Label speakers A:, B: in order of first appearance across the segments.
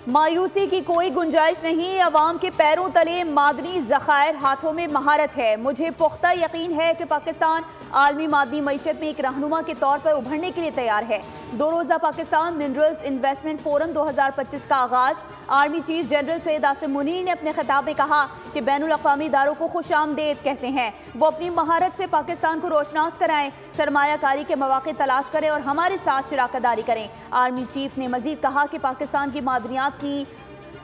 A: मायूसी की कोई गुंजाइश नहीं, अवाम के पैरों तले मादनी ज़खायर, हाथों में महारत है। मुझे पुख्ता यकीन है कि पाकिस्तान आलमी मादनी मईशत में एक रहनुमा के तौर पर उभरने के लिए तैयार है। 2 रोज़ा पाकिस्तान मिनरल्स इन्वेस्टमेंट फोरम 2025 का आगाज़। Army chief general Syed Asim Munir ने अपने खिताब में कहा कि बैनुल अक़वामी इदारों को खुशामदीद कहते हैं। वो अपनी महारत से पाकिस्तान को रोशनास कराएं, सरमायाकारी के मौक़े तलाश करें और हमारे साथ शराकतदारी करें। आर्मी चीफ ने मजीद कहा कि पाकिस्तान की मादनियात की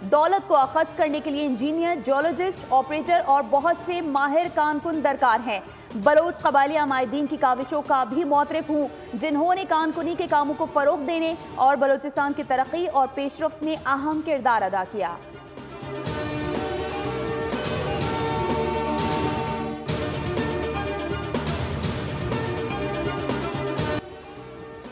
A: दौलत को अखज़ करने के लिए इंजीनियर, जियोलॉजिस्ट, ऑपरेटर और बहुत से माहिर कारकुन दरकार हैं। बलोच कबायली अमायदीन की काविशों का भी मोतरफ हूँ, जिन्होंने कानकुनी के कामों को फ़रोग़ देने और बलोचिस्तान की तरक्की और पेशरफ्त में अहम किरदार अदा किया।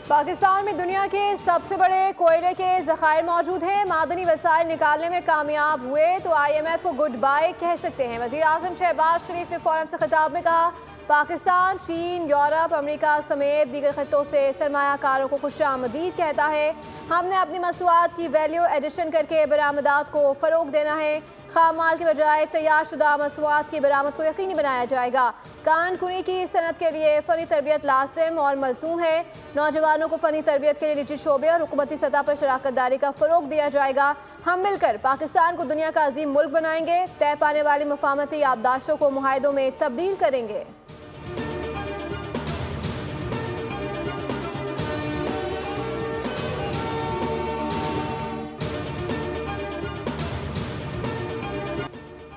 B: पाकिस्तान में दुनिया के सबसे बड़े कोयले के ज़खायर मौजूद हैं। मादनी वसाइल निकालने में कामयाब हुए तो IMF को गुड बाय कह सकते हैं। वज़ीर आज़म शहबाज शरीफ ने फोरम से खिताब में कहा, पाकिस्तान, चीन, यूरोप, अमेरिका समेत दीगर खित्तों से सरमायाकारों को खुशामदीद कहता है। हमने अपनी मसनूआत की वैल्यू एडिशन करके बरामदात को फ़रोग़ देना है। खाम माल के बजाय तैयार शुदा मसनूआत की बरामद को यकीनी बनाया जाएगा। कानकुनी की सनत के लिए फ़नी तरबियत लाज़िम और मलज़ूम है। नौजवानों को फ़नी तरबियत के लिए निजी शोबे और हुकूमती सतह पर शराकतदारी का फ़रोग़ दिया जाएगा। हम मिलकर पाकिस्तान को दुनिया का अजीम मुल्क बनाएंगे, तय पाने वाली मफाहमती याददाश्तों को मुआहदों में तब्दील करेंगे।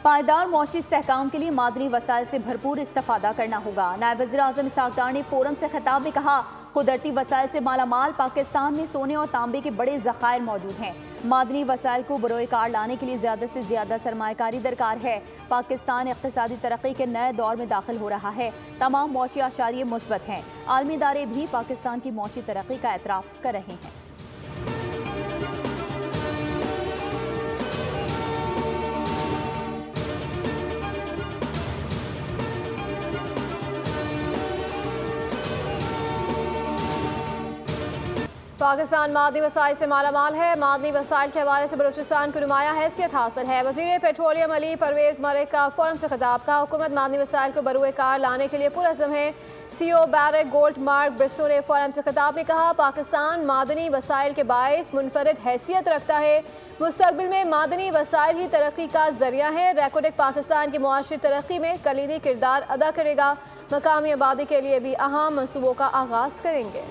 A: पायदार मौशी इस्तेहकाम के लिए मादनी वसाइल से भरपूर इस्तेफादा करना होगा। नायब वज़ीर आज़म इसहाक़ डार ने फोरम से खिताब में कहा, कुदरती वसाइल से मालामाल पाकिस्तान में सोने और तांबे के बड़े ज़खायर मौजूद हैं। मादनी वसाइल को बरोए कार लाने के लिए ज़्यादा से ज़्यादा सरमायाकारी दरकार है। पाकिस्तान इक़्तिसादी तरक्की के नए दौर में दाखिल हो रहा है। तमाम मौशी आशारिये मुस्बत हैं। आलमी इदारे भी पाकिस्तान की मौशी तरक्की का एतराफ़ कर रहे हैं।
B: पाकिस्तान मादनी वसाइल से मालामाल है। मादनी वसाइल के हवाले से बलूचिस्तान को नुमाया हैसियत हासिल है। वज़ीर पेट्रोलियम अली परवेज़ मलिक का फोरम से खिताब था। हुकूमत मादनी वसाइल को बरूए कार लाने के लिए पुरअज़्म है। CEO बैरक गोल्डमार्क ब्रिस्टो ने फोरम से खिताब में कहा, पाकिस्तान मादनी वसाइल के बायस मुनफरिद हैसियत रखता है। मुस्तक़बिल में मादनी वसाइल ही तरक्की का ज़रिया है। रेकोडेक पाकिस्तान की मुआशी तरक्की में कलीदी किरदार अदा करेगा। मकामी आबादी के लिए भी अहम मंसूबों का आगाज़ करेंगे।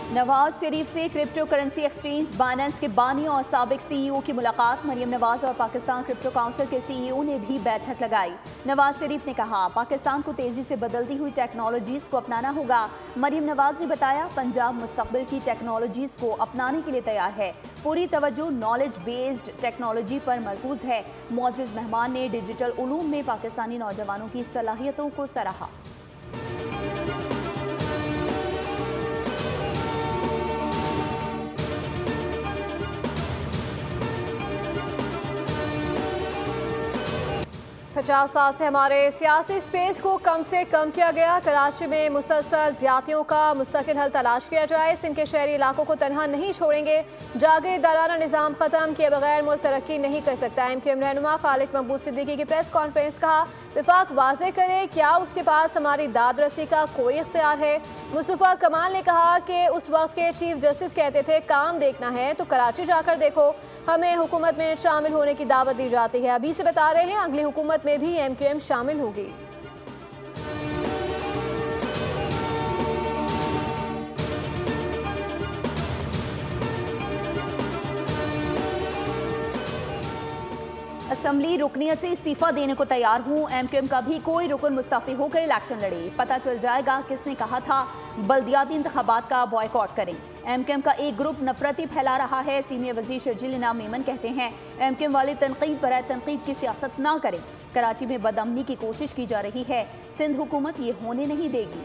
A: नवाज शरीफ से क्रिप्टो करेंसी एक्सचेंज बाइनेंस के बानी और साबिक CEO की मुलाकात। मरियम नवाज और पाकिस्तान क्रिप्टो काउंसिल के CEO ने भी बैठक लगाई। नवाज शरीफ ने कहा, पाकिस्तान को तेजी से बदलती हुई टेक्नोलॉजीज़ को अपनाना होगा। मरियम नवाज ने बताया, पंजाब मुस्तकबिल की टेक्नोलॉजीज़ को अपनाने के लिए तैयार है। पूरी तवज्जो नॉलेज बेस्ड टेक्नोलॉजी पर मरकूज है। मुअज़्ज़िज़ मेहमान ने डिजिटल उलूम में पाकिस्तानी नौजवानों की सलाहियतों को सराहा।
B: पचास साल से हमारे सियासी स्पेस को कम से कम किया गया। कराची में मुसलसल ज़्यादतियों का मुस्तकिल हल तलाश किया जाए। सिंध के शहरी इलाकों को तनहा नहीं छोड़ेंगे। जागीरदाराना निज़ाम ख़त्म किए बगैर मुल्क तरक्की नहीं कर सकता। MQM रहनुमा खालिद महबूब सिद्दीकी की प्रेस कॉन्फ्रेंस। कहा, विफाक वाज़े करे क्या उसके पास हमारी दाद रसी का कोई इख्तियार है। मुस्तफ़ा कमाल ने कहा कि उस वक्त के चीफ जस्टिस कहते थे, काम देखना है तो कराची जाकर देखो। हमें हुकूमत में शामिल होने की दावत दी जाती है। अभी से बता रहे हैं, अगली हुकूमत में भी MQM शामिल होगी।
A: असम्बली रुकनियत से इस्तीफा देने को तैयार हूँ। MQM का भी कोई रुकन मुस्तफ़ी होकर इलेक्शन लड़े। पता चल जाएगा किसने कहा था बल्दियाती इंतखाबात का बॉयकॉट करें। MQM का एक ग्रुप नफरती फैला रहा है। सीनियर वज़ीर शर्जील इनाम मेमन कहते हैं, MQM वाले तनकीद बराए तनकीद की सियासत ना करें। कराची में बदअमनी की कोशिश की जा रही है। सिंध हुकूमत ये होने नहीं देगी।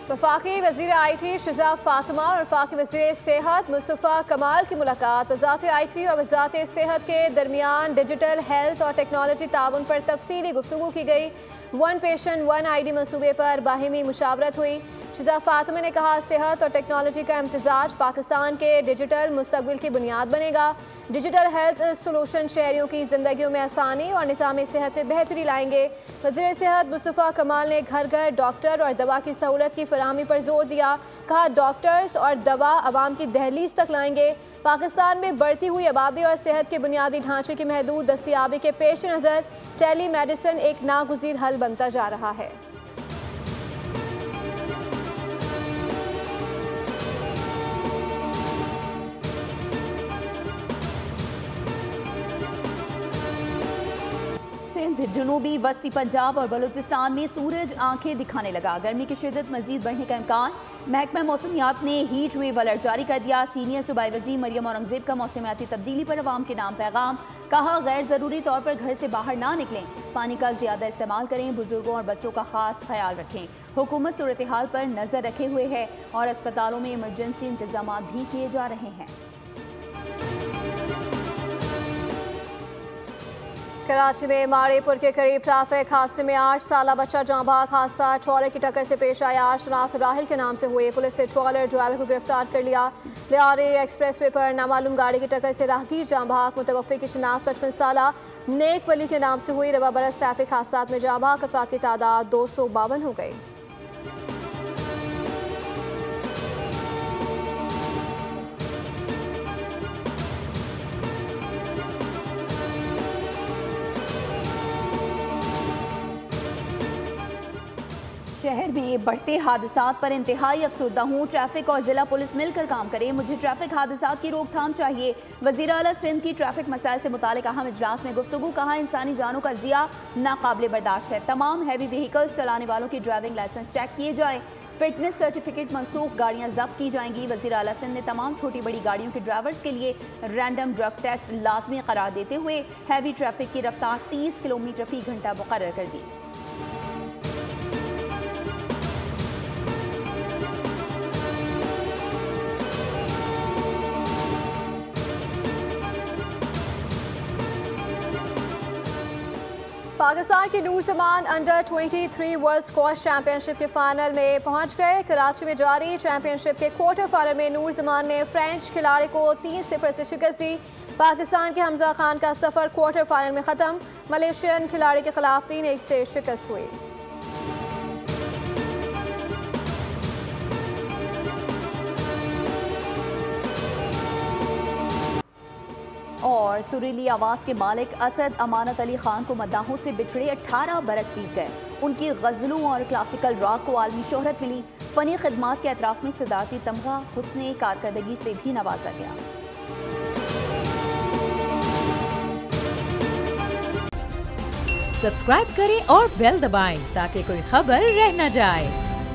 B: वफाकी वज़ीर IT शुजा फातिमा और वफाकी वज़ीर सेहत मुस्तफ़ा कमाल की मुलाकात। वज़ारत IT और वज़ारत सेहत के दरमियान डिजिटल हेल्थ और टेक्नोलॉजी ताउन पर तफसीली गुफ्तगू की गई। वन पेशेंट वन ID मंसूबे पर बाहिमी मुशावरत हुई। शुजा फातिमा ने कहा, सेहत और टेक्नोलॉजी का इम्तिजाज पाकिस्तान के डिजिटल मुस्तकबिल की बुनियाद बनेगा। डिजिटल हेल्थ सोलूशन शहरियों की ज़िंदगियों में आसानी और निज़ाम सेहत में बेहतरी लाएंगे। वज़ीर सेहत मुस्तफ़ा कमाल ने घर घर डॉक्टर और दवा की सहूलत की फराहमी पर जोर दिया। कहा, डॉक्टर्स और दवा आवाम की दहलीज तक लाएंगे। पाकिस्तान में बढ़ती हुई आबादी और सेहत के बुनियादी ढांचे की महदूद दस्तियाबी के पेश नज़र टेली मेडिसिन एक नागुज़ीर हल बनता जा रहा है।
A: सिंध, जनूबी वस्ती पंजाब और बलूचिस्तान में सूरज आंखें दिखाने लगा। गर्मी की शिद्दत मजीद बढ़ने का इम्कान। महकमा मौसमियात ने हीट वेव अलर्ट जारी कर दिया। सीनियर सूबाई वज़ीर मरियम औरंगज़ेब का मौसमियाती तब्दीली पर अवाम के नाम पैगाम। कहा, गैर ज़रूरी तौर पर घर से बाहर ना निकलें, पानी का ज़्यादा इस्तेमाल करें, बुजुर्गों और बच्चों का खास ख्याल रखें। हुकूमत सूरत हाल पर नज़र रखे हुए है और अस्पतालों में इमरजेंसी इंतजाम भी किए जा रहे हैं।
B: कराची में माड़ेपुर के करीब ट्रैफिक हादसे में 8 साला बच्चा जाँ बहक। हादसा ट्रॉलर की टक्कर से पेश आया। शनाख्त राहिल के नाम से हुए। पुलिस ने ट्रॉलर ड्राइवर को गिरफ्तार कर लिया। लियारी एक्सप्रेस वे पर नामालूम गाड़ी की टक्कर से राहगीर जाँ बहक। मुतवफ़्फ़ी की शनाख्त 55 साला नेक वली के नाम से हुई। रवा बरस ट्रैफिक हादसा में जाँ बहक अफराद की तादाद 252 हो गई।
A: शहर में बढ़ते हादसात पर इंतहाई अफसरदा हूँ। ट्रैफिक और जिला पुलिस मिलकर काम करें। मुझे ट्रैफिक हादसात की रोकथाम चाहिए। वज़ीर आला सिंध की ट्रैफिक मसाइल से मुतालिक अहम इजलास में गुफ्तगू। कहा, इंसानी जानों का ज़िया नाकाबिल बर्दाश्त है। तमाम हैवी व्हीकल्स चलाने वालों की ड्राइविंग लाइसेंस चेक किए जाएँ। फिटनेस सर्टिफिकेट मनसूख, गाड़ियाँ जब्त की जाएंगी। वज़ीर आला सिंध ने तमाम छोटी बड़ी गाड़ियों के ड्राइवर्स के लिए रैंडम ड्रग टेस्ट लाजमी करार देते हुए हैवी ट्रैफिक की रफ्तार 30 किलोमीटर फी घंटा मुकर्रर कर दी।
B: पाकिस्तान की Noor Zaman under 23 world squash championship के फाइनल में पहुंच गए। कराची में जारी चैंपियनशिप के क्वार्टर फाइनल में नूर जमान ने फ्रेंच खिलाड़ी को 3-0 से शिकस्त दी। पाकिस्तान के हमजा खान का सफर क्वार्टर फाइनल में खत्म। मलेशियन खिलाड़ी के खिलाफ 3-1 से शिकस्त हुई।
A: और सुरीली आवाज़ के मालिक असद अमानत अली खान को मद्दाहों से बिछड़े 18 बरस बीत गए। उनकी गज़लों और क्लासिकल रॉक को आलमी शोहरत मिली। फ़नी खिदमात के अतराफ़ में सदारती तमगा हुस्ने कारकर्दगी से भी नवाजा गया।
C: सब्सक्राइब करें और बेल दबाएं ताकि कोई खबर रह न जाए।